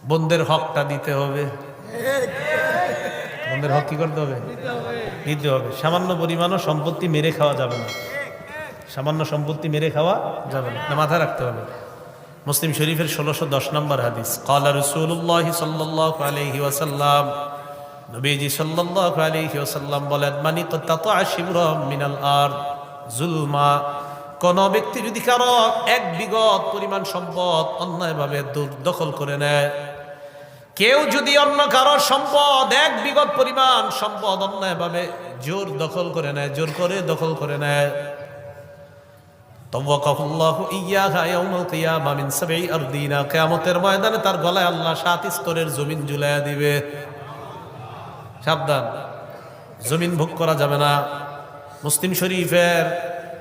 বোনদের হকটা দিতে হবে। বোনদের হক কি করতে হবে? দিতে হবে। সামান্য পরিমাণও সম্পত্তি মেরে খাওয়া যাবে না। সামান্য সম্পত্তি মেরে খাওয়া যাবে না, মাথায় রাখতে হবে। মুসলিম শরীফের 1610 নম্বর হাদিস, ক্বালা রাসূলুল্লাহ সাল্লাল্লাহু আলাইহি ওয়াসাল্লাম, নবীজি সাল্লাল্লাহু আলাইহি ওয়াসাল্লাম বলেন, মান ইকতাতা শিবরাম মিনাল আরদ যুলমা, কোন ব্যক্তি যদি কারো এক বিঘত পরিমাণ সম্পদ অন্যায়ভাবে দখল করে নেয়, কেউ যদি অন্য কারোর সম্পদ এক বিঘত পরিমাণ সম্পদ অন্যায়ভাবে জোর দখল করে নেয়, জোর করে দখল করে নেয়, তাওয়াক্কাহুল্লাহু ইয়্যাহা ইয়াউমাল কিয়ামা মিন সাবঈ আরদিনা, কিয়ামতের ময়দানে তার গলায় আল্লাহ 7 স্তরের জমিন ঝুলাইয়া দিবে। সাবধান, জমিন ভোগ করা যাবে না। মুসলিম শরীফের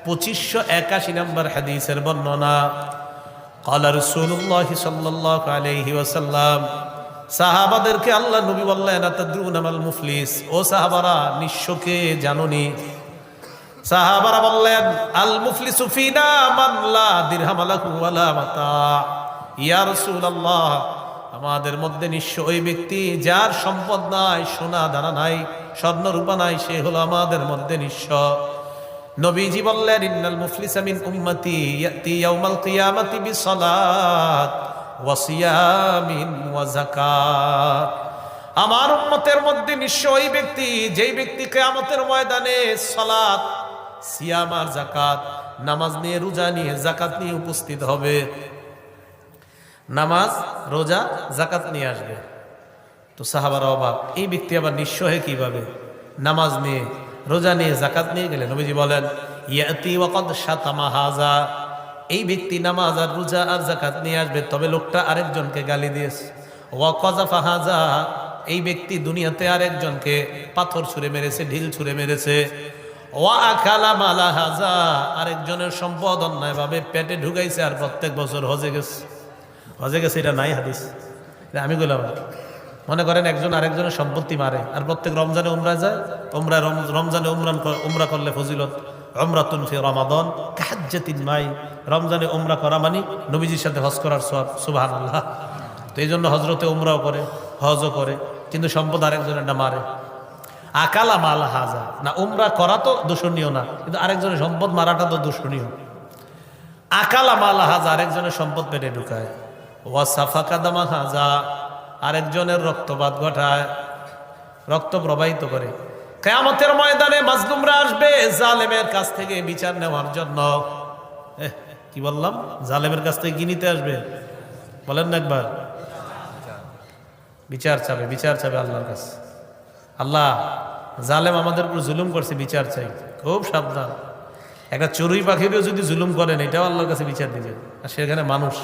2581 নম্বর হাদিসের বর্ণনা, ক্বালা রাসূলুল্লাহ সাল্লাল্লাহু আলাইহি ওয়াসাল্লাম, সাহাবাদেরকে আল্লাহ নবী বললেন, আতাদরুনা মাল মুফলিস, ও সাহাবারা নিঃস্বকে জানোনি? সাহাবারা বললেন, আল মুফলিসু ফিনা মান লা দিরহাম লাহু ওয়ালা মাতা। ইয়া রাসূলুল্লাহ, আমাদের মধ্যে নিঃস্ব ওই ব্যক্তি যার সম্পদ নাই, সোনা দানা নাই, স্বর্ণ রূপা নাই, সে হলো আমাদের মধ্যে নিঃস্ব। নবীজি বললেন, ইন্নাল মুফলিসা মিন উম্মতি ইয়াতি ইয়াউমাল কিয়ামাতি বিসসালাত ওয়া সিয়ামিন ওয়া যাকাত। আমার উম্মতের মধ্যে নিঃস্ব ওই ব্যক্তি, যেই ব্যক্তি কিয়ামতের ময়দানে সালাত, সিয়াম আর যাকাত, নামাজ নিয়ে, রোজা নিয়ে, যাকাত নিয়ে উপস্থিত হবে। নামাজ, রোজা, যাকাত নিয়ে আসবে। তো সাহাবারা অবাক, এই ব্যক্তি আবার নিঃস্ব হয়ে কিভাবে? নামাজ নিয়ে, রোজা নিয়ে, যাকাত নিয়ে গেলে নবীজি বলেন, ইয়াতি ওয়া ক্বাদ শাতামা হাযা, এই ব্যক্তি নামাজ আর রোজা আর যাকাত নিয়ে আসবে, তবে লোকটা আরেকজনকে গালি দিয়েছে। ওয়া কাযাফা হাযা, এই ব্যক্তি দুনিয়াতে আরেকজনকে পাথর ছুঁড়ে মেরেছে, ঢিল ছুঁড়ে মেরেছে। ওয়া আকালা মালা হাযা, আরেকজনের সম্পদ অন্যায়ভাবে পেটে ঢুকাইছে আর প্রত্যেক বছর হজে গেছে। হজে গেছে, এটা নাই হাদিস, আমি বললাম। মনে করেন একজন আরেকজনের সম্পত্তি মারে আর প্রত্যেক রমজানে উমরা যায়, রমজানে উমরা করলে ফজিলত, উমরাতুন ফি রমাদান কাহাজ্জাতিন মাই, রমজানে উমরা করা মানে নবীজির সাথে হজ করার সওয়াব। সুবহানাল্লাহ। তো এই জন্য হজরতে উমরাও করে, হজও করে, কিন্তু সম্পদ আরেকজনেরটা মারে। আকালা মালা হাজা, না উমরা করা তো দূষণীয় না, কিন্তু আরেকজনের সম্পদ মারাটা তো দূষণীয়। আকালা মালা হাজা, আরেকজনের সম্পদ পেটে ঢুকায়। ওয়া সাফাকা দামা হাজা, আরেকজনের রক্তপাত ঘটায়, রক্ত প্রবাহিত করে। কিয়ামতের ময়দানে মাজলুমরা আসবে জালেমের কাছ থেকে বিচার নেওয়ার জন্য। কি বললাম? জালেমের কাছ থেকে কি নিতে আসবে? বলেন না একবার। বিচার চাবে, বিচার চাবে আল্লাহর কাছে। আল্লাহ, জালেম আমাদের উপর জুলুম করছে, বিচার চাই। খুব সাবধান, একটা চড়ুই পাখিরও যদি জুলুম করেন, এটাও আল্লাহর কাছে বিচার দিবেন। আর সেখানে মানুষ,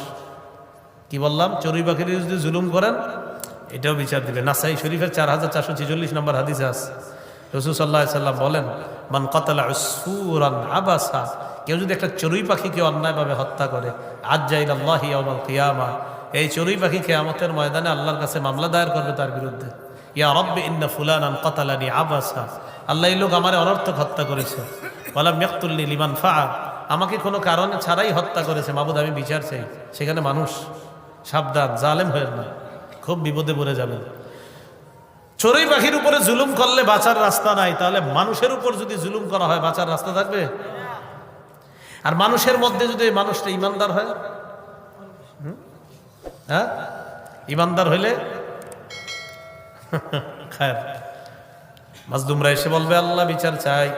কি বললাম, চড়ুই পাখিরও যদি জুলুম করেন, এটাও বিচার দিবে। নাসাই শরীফের 4446 নম্বর হাদিসে আছে, রাসূল সাল্লাল্লাহু আলাইহি ওয়াসাল্লাম বলেন, মান কাতালা উসফুরান আবাসা, কেউ যদি একটা চড়ুই পাখিকে অন্যায়ভাবে হত্যা করে, আজ্জা ইলাল্লাহি ইয়াউমাল কিয়ামা, এই চড়ুই পাখি কিয়ামতের ময়দানে আল্লাহর কাছে মামলা দায়ের করবে তার বিরুদ্ধে। ইয়া রাব্বি ইন্না ফুলানান কাতালানি আবাসা, আল্লাহ, এই লোক আমার অনর্থক হত্যা করেছে। ওয়ালাম ইয়াকতুলনি লিমান ফাআল, আমাকে কোনো কারণে ছাড়াই হত্যা করেছে, মাবুদ আমি বিচার চাই। সেখানে মানুষ। সাবধান, জালেম হয়েন না, খুব বিপদে পড়ে যাবেন। চড়ুই পাখির উপরে জুলুম করলে বাঁচার রাস্তা নাই, তাহলে মানুষের উপর যদি জুলুম করা হয়, বাঁচার রাস্তা থাকবে? আর মানুষের মধ্যে যদি মানুষটা ইমানদার হয়, হ্যাঁ, ইমানদার হইলে খায়ের। মাজলুমরা এসে বলবে, আল্লাহ বিচার চাই।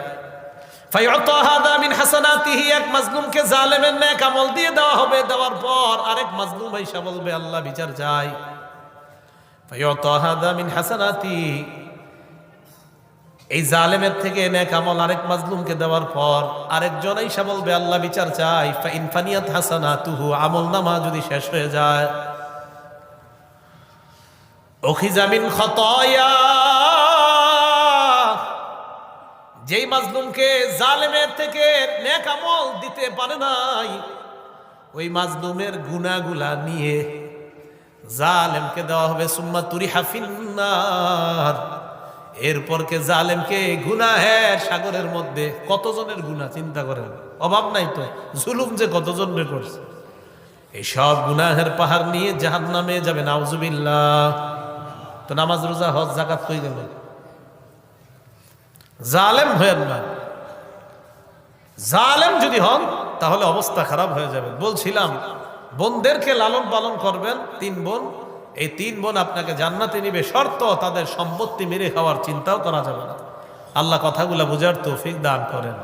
ফায়ুতা হাদা মিন হাসানাতিহি, এক মাজলুমকে জালেমের নেক আমল দিয়ে দেওয়া হবে। দেওয়ার পর আরেক মাজলুম এসে বলবে, আল্লাহ বিচার চাই। ফায়ুতা হাদা মিন হাসানাতিহি, এই জালেমের থেকে নেক আমল আরেক মাজলুমকে দেওয়ার পর আরেকজন এসে বলবে, আল্লাহ বিচার চাই। ফাইন ফানিয়াত হাসানাতুহু, আমল নামা যদি শেষ হয়ে যায়, উখিযা মিন খাতায়া, যেই মাজলুমকে জালেমের থেকে নেক আমল দিতে পারে নাই, ওই মাজলুমের গুনাহগুলা নিয়ে জালেমকে দেওয়া হবে। সুম্মা তুরিহা ফিন্নার, এরপর কে জালেমকে গুনাহের সাগরের মধ্যে, কতজনের গুনাহ চিন্তা করেন, অভাব নাই তো, জুলুম যে কতজনের করছে, এই সব গুনাহের পাহাড় নিয়ে জাহান্নামে যাবে, নাউজুবিল্লাহ। তো নামাজ রোজা হজ যাকাত কই গেল? জালেম হয়েন না। জালেম যদি হন তাহলে অবস্থা খারাপ হয়ে যাবে। বলছিলাম বোনদেরকে লালন পালন করবেন, 3 বোন, এই 3 বোন আপনাকে জান্নাতে নিবে, শর্ত তাদের সম্পত্তি মেরে খাওয়ার চিন্তাও করা যাবে না। আল্লাহ কথাগুলা বুঝার তৌফিক দান করেন।